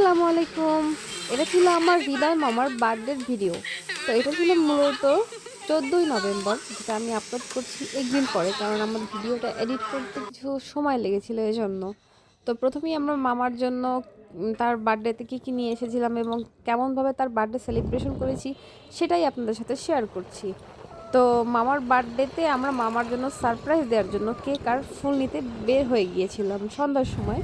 আসসালামু আলাইকুম। এটা ছিল আমার হৃদয় মামার বার্থডের ভিডিও। তো এটা ছিল মূলত 14ই নভেম্বর, যেটা আমি আপলোড করছি একদিন পরে, কারণ আমার ভিডিওটা এডিট করতে কিছু সময় লেগেছিল এজন্য। তো প্রথমেই আমরা মামার জন্য তার বার্থডেতে কী কী নিয়ে এসেছিলাম এবং কেমনভাবে তার বার্থডে সেলিব্রেশন করেছি সেটাই আপনাদের সাথে শেয়ার করছি। তো মামার বার্থডেতে আমরা মামার জন্য সারপ্রাইজ দেওয়ার জন্য কেক আর ফুল নিতে বের হয়ে গিয়েছিলাম সন্ধ্যার সময়।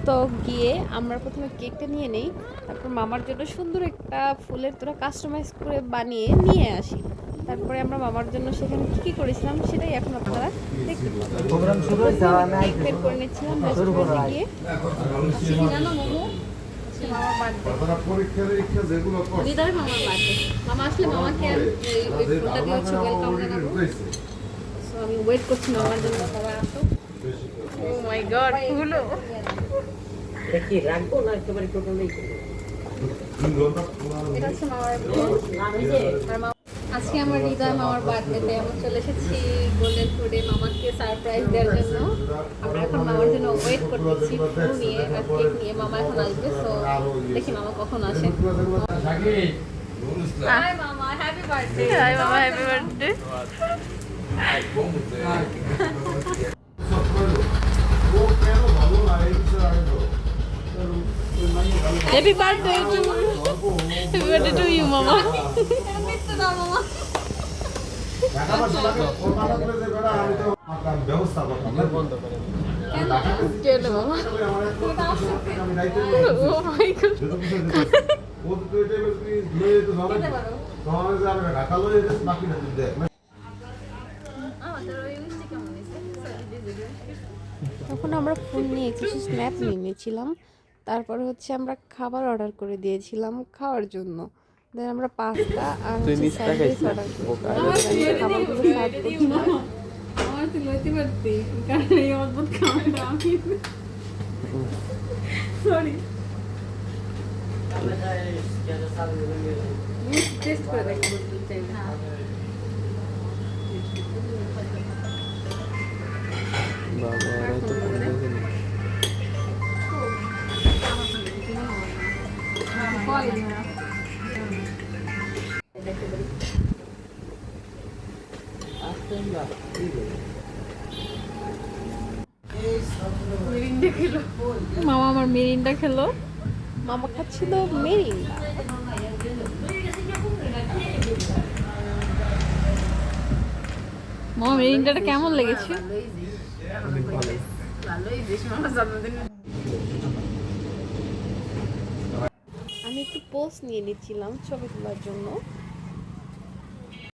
তো গিয়ে আমরা প্রথমে কেকটা নিয়ে নেই, তারপর মামার জন্য সুন্দর একটা ফুলের তোরা কাস্টমাইজ করে বানিয়ে নিয়ে আসি। তারপরে আমরা মামার জন্য সেখানে কী কী করেছিলাম সেটাই এখন আপনারা দেখতে পাবেন। কেক বের করে নিচ্ছিলাম রেস্টুরেন্টে গিয়ে। মামার বার্থডে, হৃদয় মামার বার্থডে। মামা আসলে মামাকে ওই ফুলটা দিয়ে হচ্ছে ওয়েলকাম জানাবো। সো আমি ওয়েট করছি মামার জন্য, সবাই আসো। ও মাই গড, ফুলও এটা কি রাখবো না একেবারে টোটালি এটা হচ্ছে মামার আজকে আমার হৃদয় মামার বার্থডেতে আমরা চলে এসেছি গোল্ডেন ফুডে মামাকে সারপ্রাইজ দেওয়ার জন্য। আমরা এখন মামার জন্য ওয়েট করতেছি ফুল নিয়ে আর কেক নিয়ে। মামা এখন আসবে, সো দেখি মামা কখন আসে। হাই মামা, হ্যাপি বার্থডে। হাই মামা, happy birthday. Happy birthday to happy birthday to you মামা। হ্যাপি তো দাও মামা। কেন মামা? Oh my god. তখন আমরা ফোন নিয়ে কিছু স্ন্যাপ নিয়ে নিয়েছিলাম। তারপরে হচ্ছে আমরা খাবার অর্ডার করে দিয়েছিলাম খাওয়ার জন্য। দেন আমরা পাস্তা আর স্যান্ডউইচ অর্ডার করেছিলাম। খাবারগুলো সার্ভ করছিলাম। আমার তো লইতে পারতি, কারণ এই অদ্ভুত খাবারটা আমি সরি টেস্ট করে দেখো। মামা আমার মেরিন্ডা খেলো। মামা খাচ্ছিল মেরিন্ডা। মামা মেরিন্ডাটা কেমন লেগেছে? আমি একটু পোজ নিয়ে নিচ্ছিলাম ছবি তোলার জন্য।